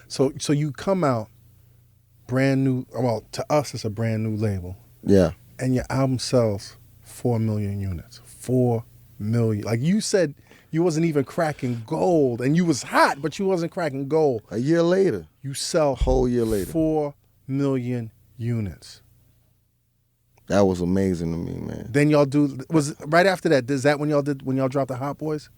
So you come out brand new. Well, to us, it's a brand new label. Yeah. And your album sells 4 million units. 4 million. Like you said, you wasn't even cracking gold, and you was hot, but you wasn't cracking gold. A year later. You sell A whole year later. 4 million units. That was amazing to me, man. Then y'all was right after that. Is that when y'all dropped the Hot Boys?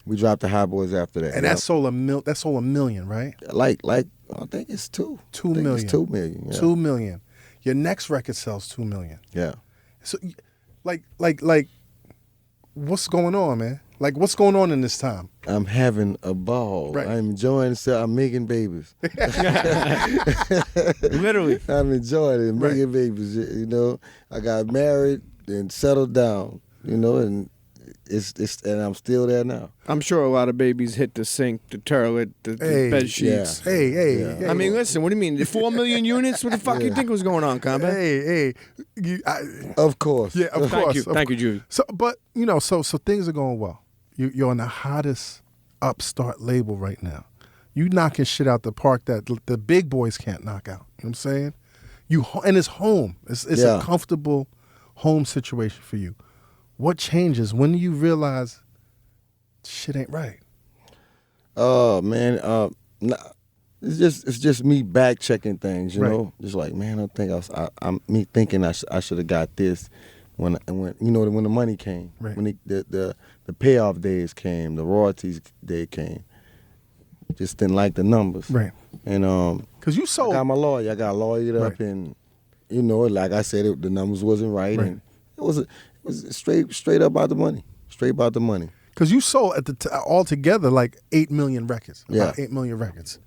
We dropped the Hot Boys after that. And that sold a million, right? Like I think it's 2. 2 million. It's 2 million. Yeah. 2 million. Your next record sells 2 million. Yeah. So, like, what's going on, man? Like, what's going on in this time? I'm having a ball. Right. I'm enjoying it. I'm making babies. Literally. I'm enjoying it, making babies. You know, I got married and settled down. You know, and and I'm still there now. I'm sure a lot of babies hit the sink, the toilet, the bed sheets. Yeah. Hey. I mean, listen, what do you mean? 4 million units? What the fuck you think was going on, combat? Hey. Of course. Yeah, of course. Thank you, Judy. So, but so things are going well. You're on the hottest upstart label right now. You knocking shit out the park that the big boys can't knock out. You know what I'm saying? And it's home. It's a comfortable home situation for you. What changes? When do you realize shit ain't right? Oh man, it's just me back checking things, you know. Just like, man, I'm me thinking I should have got this when when the money came, right. when the payoff days came, the royalties day came. Just didn't like the numbers, right? And because you sold. I got my lawyer. I got lawyered up, and like I said, the numbers wasn't right, and it was straight up about the money, straight about the money. Because you sold altogether like 8 million records, about 8 million records,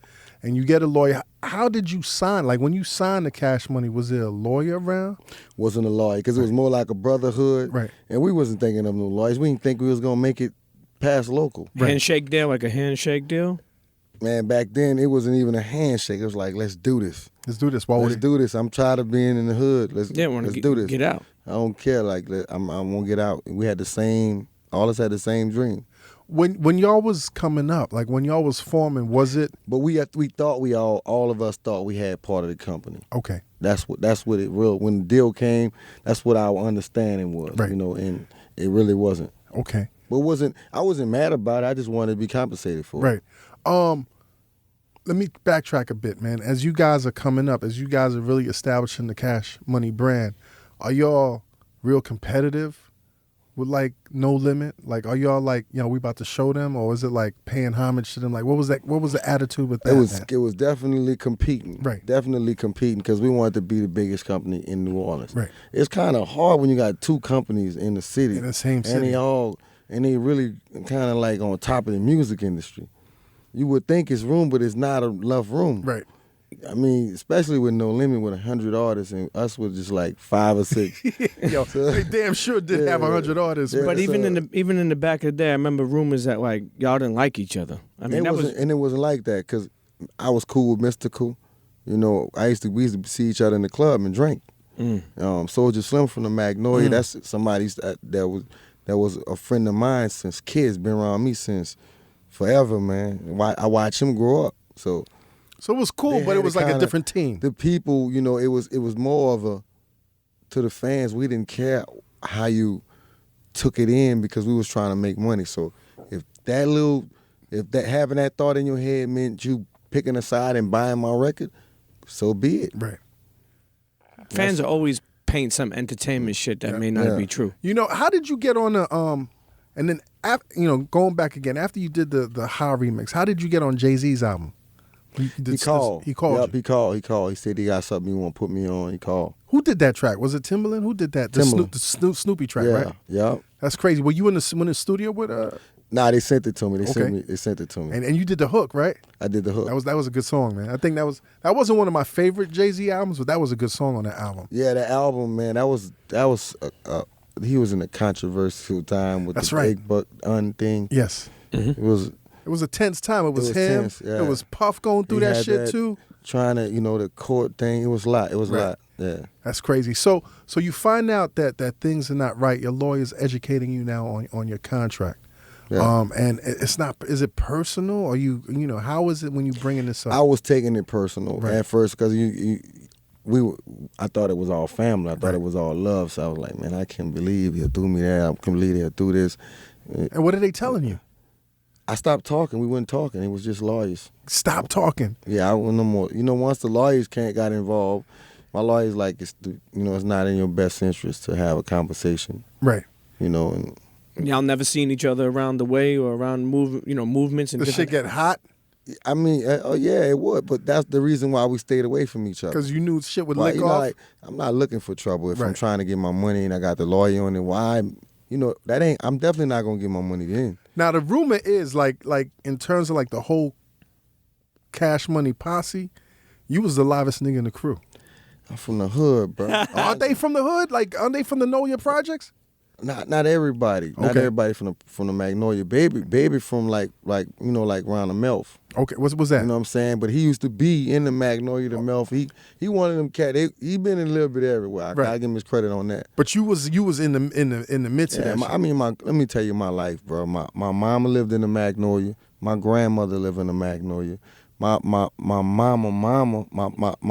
and you get a lawyer. How did you sign? Like when you signed the Cash Money, was there a lawyer around? Wasn't a lawyer because it was more like a brotherhood, right? And we wasn't thinking of no lawyers. We didn't think we was gonna make it past local. Handshake deal, like a handshake deal. Man, back then it wasn't even a handshake. It was like, let's do this. Let's do this. Let's do this. I'm tired of being in the hood. Let's do this. Get out. I don't care. Like I won't get out. We had all of us had the same dream. When y'all was coming up, like when y'all was forming, was it? But we thought all of us thought we had part of the company. Okay. That's what it real. When the deal came, that's what our understanding was. Right. You know, and it really wasn't. Okay. But I wasn't mad about it. I just wanted to be compensated for it. Right. Let me backtrack a bit, man. As you guys are coming up, as you guys are really establishing the Cash Money brand, are y'all real competitive with like No Limit? Like, are y'all like, we about to show them, or is it like paying homage to them? Like, what was that? What was the attitude with that? It was definitely competing. Right. Definitely competing because we wanted to be the biggest company in New Orleans. Right. It's kind of hard when you got two companies in the city. In the same city. And they really kind of like on top of the music industry. You would think it's room, but it's not enough room. Right. I mean, especially with No Limit with 100 artists and us with just like 5 or 6. They damn sure did have 100 artists. Yeah, but even in the back of the day, I remember rumors that like y'all didn't like each other. I mean, and it wasn't like that because I was cool with Mystical. You know, we used to see each other in the club and drink. Soldier Slim from the Magnolia, that's somebody that was a friend of mine since kids, been around me since forever, man. I watched him grow up. So it was cool, but it was like a different team. The people, it was more of to the fans, we didn't care how you took it in because we was trying to make money. So if having that thought in your head meant you picking a side and buying my record, so be it. Right. Fans are always paint some entertainment shit that may not be true. How did you get on the and then going back again after you did the Ha remix? How did you get on Jay-Z's album? He called. He called. Yep, he called. He said he got something he want to put me on. He called. Who did that track? Was it Timbaland? Who did that? The Snoopy track, right? Yeah. That's crazy. Were you in the studio with Nah, they sent it to me. They sent it to me. And you did the hook, right? I did the hook. That was a good song, man. I think that wasn't one of my favorite Jay-Z albums, but that was a good song on that album. Yeah, the album, man. That was he was in a controversial time with the Big Buck thing. Yes. Mm-hmm. It was a tense time. It was him. Tense, yeah. It was Puff going through that shit too. Trying to, the court thing. It was a lot. It was a lot. Yeah. That's crazy. So you find out that things are not right. Your lawyer's educating you now on your contract. And it's not. Is it personal, or how is it when you bringing this up? I was taking it personal Right. at first because I thought it was all family. I thought it was all love. So I was like, man, I can't believe he'll do me that. I can't believe he'll do this. And what are they telling you? I stopped talking. We weren't talking. It was just lawyers. Stop talking. Yeah, I wasn't no more. Once the lawyers got involved, my lawyer's like, it's not in your best interest to have a conversation. Right. And Y'all never seen each other around the way or around movements and The shit get hot I mean, yeah, it would, but that's the reason why we stayed away from each other. because you knew shit would Well, lick off. like, I'm not looking for trouble if I'm Right. trying to get my money and I got the lawyer on it. Why? That ain't. I'm definitely not gonna get my money then. Now the rumor is like in terms of like the whole Cash Money posse, you was the livest nigga in the crew. I'm from the hood, bro. Aren't they from the hood? Like, aren't they from the Know Your Projects? Not everybody. Not Okay. everybody from the Magnolia. Baby from like around the Melf. Okay, what's that? You know what I'm saying? But he used to be in the Magnolia, the Melf. He one of them cat. He been in a little bit everywhere. I gotta give him his credit on that. But you was in the midst of Yeah, that. shit. let me tell you my life, bro. My mama lived in the Magnolia. My grandmother lived in the Magnolia. My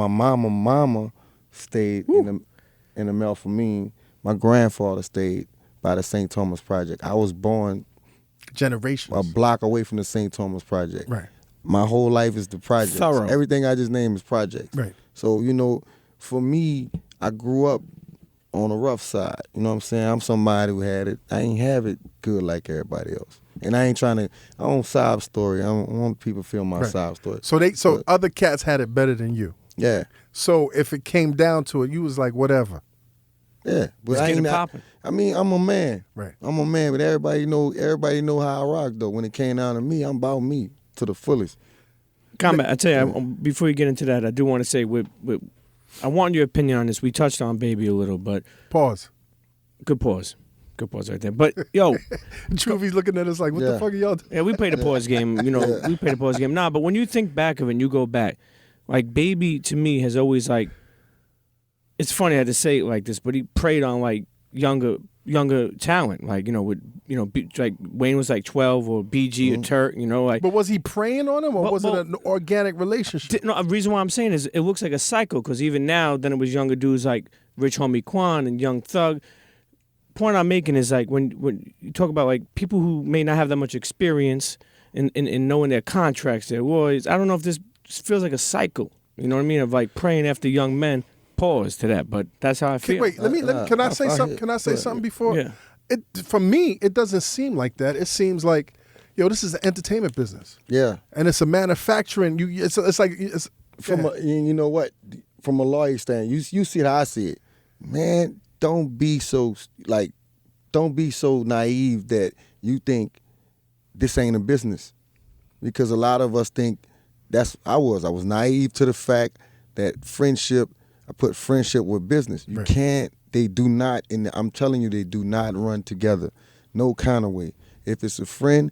mama stayed in the Melfamine. My grandfather stayed by the St. Thomas Project. I was born Generations. a block away from the St. Thomas Project. Right. My whole life is the project. Thorough. Everything I just named is projects. Right. So, for me, I grew up on the rough side. You know what I'm saying? I'm somebody who had it. I ain't have it good like everybody else. And I don't sob story. I don't want people to feel my Right. sob story. So other cats had it better than you. Yeah. So if it came down to it, you was like, whatever. Yeah. But Just I get ain't it popping. I mean, I'm a man. Right. I'm a man, but everybody know how I rock though. When it came down to me, I'm about me to the fullest. Combat. I tell you, before you get into that, I do want to say, I want your opinion on this. We touched on Baby a little, but Pause. good pause right there. But yo, Truvy's looking at us like, what the Yeah. fuck are y'all doing? yeah, we played a pause game. We played a pause game. Nah, but when you think back of it, and you go back, like Baby to me has always like. It's funny I had to say it like this, but he preyed on like younger talent, like like Wayne was like 12 or BG or Turk, like. But was he preying on him, or was it an organic relationship? No, the reason why I'm saying is it looks like a cycle because even now, then it was younger dudes like Rich Homie Quan and Young Thug. Point I'm making is like when you talk about like people who may not have that much experience in knowing their contracts, their lawyers. I don't know if this feels like a cycle. You know what I mean? Of like praying after young men. Pause to that, but that's how I feel. Wait, can I say something? Can I say something before? Yeah. For me, it doesn't seem like that. It seems like, this is an entertainment business, Yeah. and it's a manufacturing. From a lawyer stand, you see how I see it. Man, don't be so naive that you think this ain't a business. Because a lot of us think I was naive to the fact that I put friendship with business. You can't, they do not, I'm telling you, they do not run together. No kind of way. If it's a friend,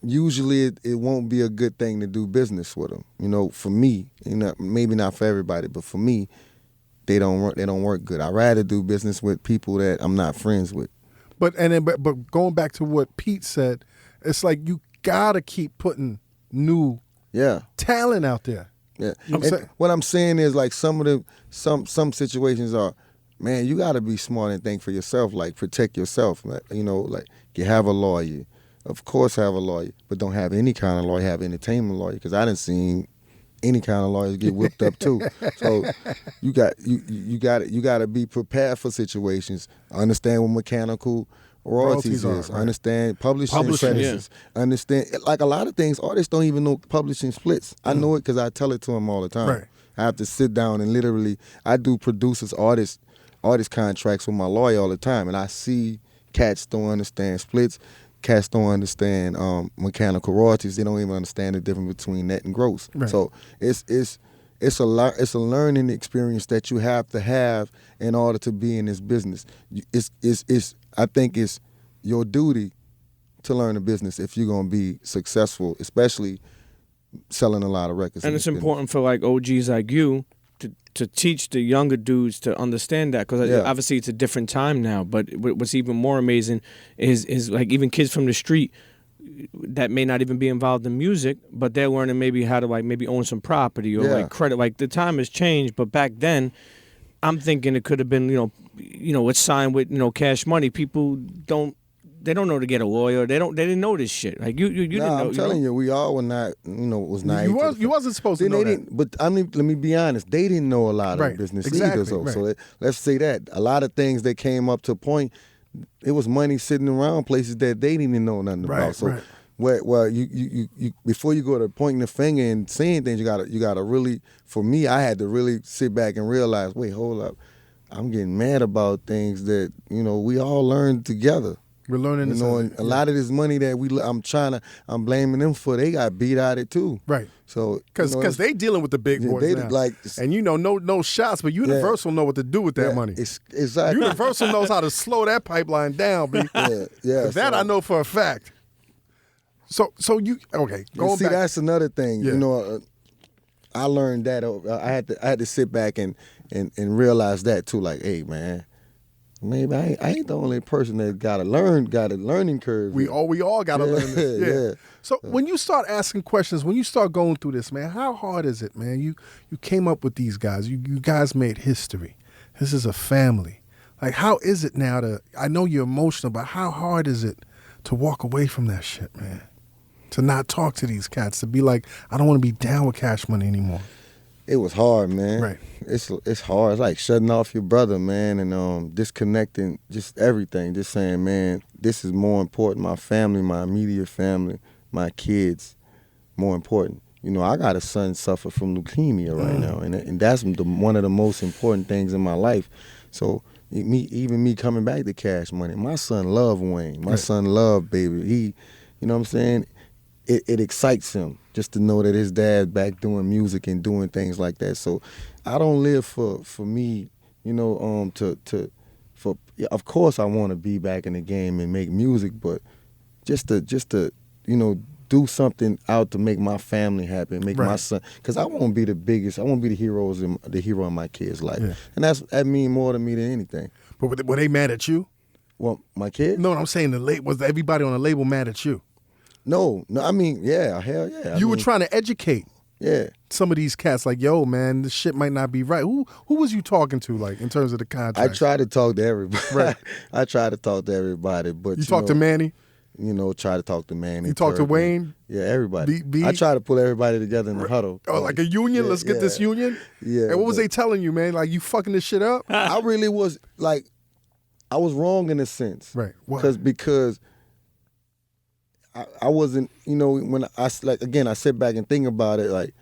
usually it won't be a good thing to do business with them. For me, maybe not for everybody, but for me, they don't work good. I'd rather do business with people that I'm not friends with. But going back to what Pete said, it's like you gotta keep putting new talent out there. Yeah. You know And what I'm saying is like some situations are, man, you got to be smart and think for yourself, like protect yourself. Like, like you have a lawyer. Of course have a lawyer, but don't have any kind of lawyer, have an entertainment lawyer, because I didn't see any kind of lawyers get whipped up too. So you got to be prepared for situations. Understand what mechanical royalties is. Right. Understand publishing credits. Understand, like a lot of things, artists don't even know publishing splits. I know it because I tell it to them all the time. Right. I have to sit down and literally, I do producers, artist contracts with my lawyer all the time, and I see cats don't understand splits. Cats don't understand mechanical royalties. They don't even understand the difference between net and gross. Right. So it's a learning experience that you have to have in order to be in this business. I think it's your duty to learn the business if you're gonna be successful, especially selling a lot of records. And it's important for like OGs like you to teach the younger dudes to understand that, because obviously it's a different time now. But what's even more amazing is like even kids from the street that may not even be involved in music, but they're learning maybe how to like maybe own some property or like credit. Like the time has changed, but back then, I'm thinking it could have been it's signed with Cash Money. People don't know to get a lawyer. They didn't know this shit. Like you didn't know. I'm telling you, we all were not was naive. You wasn't supposed to know that. But I mean, let me be honest. They didn't know a lot of business either. So let's say that a lot of things that came up to a point, it was money sitting around places that they didn't even know nothing about. So well, you before you go to pointing the finger and saying things, you gotta really. For me, I had to really sit back and realize, wait, hold up, I'm getting mad about things that we all learned together. We're learning this. And a lot of this money that I'm blaming them for. They got beat out it too. Right. So because they dealing with the big boys they now. And no shots, but Universal know what to do with that money. Exactly. Universal knows how to slow that pipeline down, B. Yeah. That I know for a fact. So you okay? Going back. That's another thing. Yeah. I learned that. I had to sit back and realize that too. Like, hey, man. Maybe I ain't the only person that got a learning curve. We all got to learn this. Yeah. So when you start asking questions, when you start going through this, man, how hard is it, man? You came up with these guys. You guys made history. This is a family. Like, how is it now I know you're emotional, but how hard is it to walk away from that shit, man? To not talk to these cats, to be like, I don't want to be down with Cash Money anymore. It was hard, man. Right. It's hard. It's like shutting off your brother, man, and disconnecting just everything. Just saying, man, this is more important. My family, my immediate family, my kids, more important. I got a son suffer from leukemia right now, and that's one of the most important things in my life. So even me coming back to Cash Money, my son loved Wayne. My son loved Baby. He, you know what I'm saying? It excites him just to know that his dad's back doing music and doing things like that. So I don't live for me, of course I want to be back in the game and make music, but just to do something out to make my family happy, make my son, because I won't be the biggest, I won't be the hero in my kid's life, and that means more to me than anything. But were they mad at you? Well, my kid? No, I'm saying was everybody on the label mad at you? No, I mean, yeah, hell yeah. You were trying to educate some of these cats, like, yo, man, this shit might not be right. Who was you talking to, like, in terms of the contract? I try to talk to everybody. Right. I try to talk to everybody, but you talk to Manny? Try to talk to Manny. You talk to Wayne? Yeah, everybody. I try to pull everybody together in the huddle. Oh, like a union? Let's get this union? Yeah. And what was they telling you, man? Like, you fucking this shit up? I really was, like, I was wrong in a sense. Right. Because I wasn't, when I sit back and think about it, like,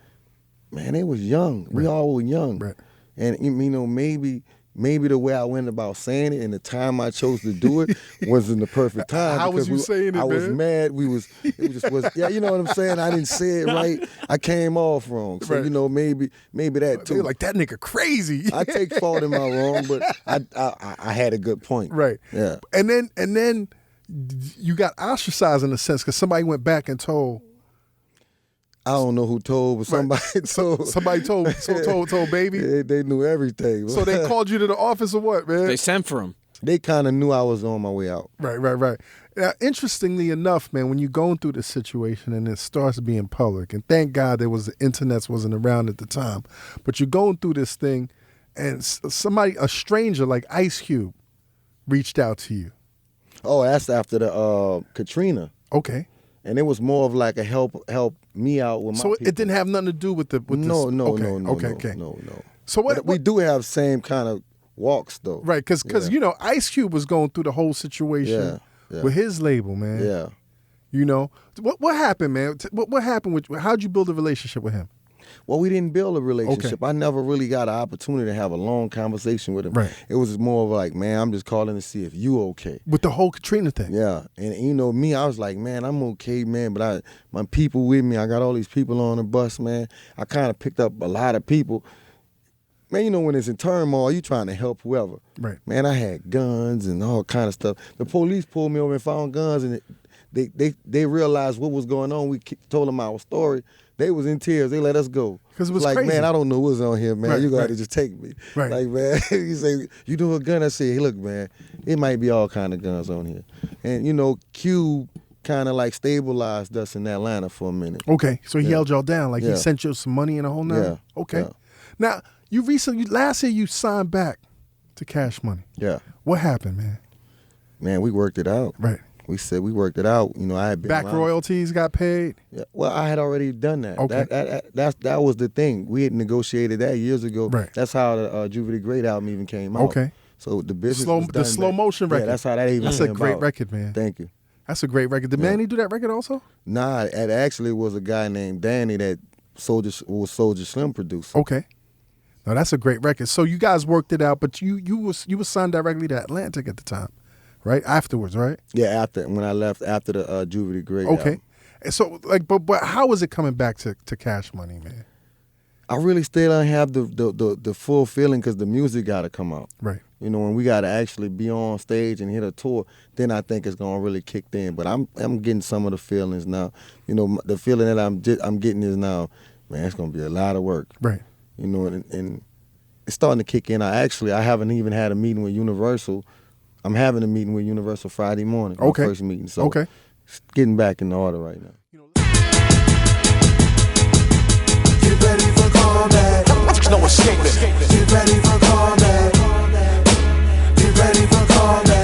man, they was young. We all were young. Right. And, maybe the way I went about saying it and the time I chose to do it wasn't the perfect time. How was you saying it, I was mad. You know what I'm saying? I didn't say it right. I came off wrong. So, maybe that too. They're like, that nigga crazy. I take fault in my wrong, but I had a good point. Right. Yeah. And then you got ostracized in a sense because somebody went back and told. I don't know who told, but somebody told. Somebody told Baby? Yeah, they knew everything. So they called you to the office or what, man? They sent for him. They kind of knew I was on my way out. Right. Now, interestingly enough, man, when you're going through this situation and it starts being public, and thank God the internet wasn't around at the time, but you're going through this thing and a stranger like Ice Cube reached out to you. Oh, that's after the Katrina. Okay. And it was more of like a help me out with my people. So it didn't have nothing to do with No. Okay. No. So what we do have same kind of walks though. Right, because Ice Cube was going through the whole situation with his label, man. Yeah. What happened, man? What happened how'd you build a relationship with him? Well, we didn't build a relationship. Okay. I never really got an opportunity to have a long conversation with him. Right. It was more of like, man, I'm just calling to see if you okay. With the whole Katrina thing. Yeah. And me, I was like, man, I'm okay, man, but my people with me, I got all these people on the bus, man. I kind of picked up a lot of people. Man, when it's in turmoil, you trying to help whoever. Right. Man, I had guns and all kind of stuff. The police pulled me over and found guns, and they realized what was going on. We told them our story. They was in tears. They let us go. Because it was like, crazy. man, I don't know what's on here, man. Right, you got to just take me. Right. Like, man, you say, you do a gun? I say, hey, look, man, it might be all kind of guns on here. And, Q kind of like stabilized us in Atlanta for a minute. Okay, so he Yeah. held y'all down. Like he Yeah. sent you some money and a whole nine? Yeah. Okay. Yeah. Now, last year you signed back to Cash Money. Yeah. What happened, man? Man, we worked it out. Right. We said we worked it out. You know, I had been Back around. royalties got paid? Yeah. Well, I had already done that. Okay. That was the thing. We had negotiated that years ago. Right. That's how the Juvenile Great album even came out. Okay. So the business was The done slow back- motion record. Yeah, that's how that even That's came a great about. record, man. Thank you. That's a great record. Did Manny do that record also? Nah, it actually was a guy named Danny that was Soldier Slim producer. Okay. No, that's a great record. So you guys worked it out, but you was signed directly to Atlantic at the time, right? Afterwards, right? Yeah, when I left after the Juvenile Great Okay. album. And so like, but how was it coming back to Cash Money, man? I really still don't have the full feeling because the music got to come out. Right. You know, when we got to actually be on stage and hit a tour, then I think it's gonna really kick in. But I'm getting some of the feelings now. You know, the feeling that I'm getting is now, man, it's gonna be a lot of work. Right. You know, and it's starting to kick in. I haven't even had a meeting with Universal. I'm having a meeting with Universal Friday morning. Okay. My first meeting. So Okay. it's getting back in order right now. Get ready for combat. No escaping. Get ready for combat. Get ready for combat.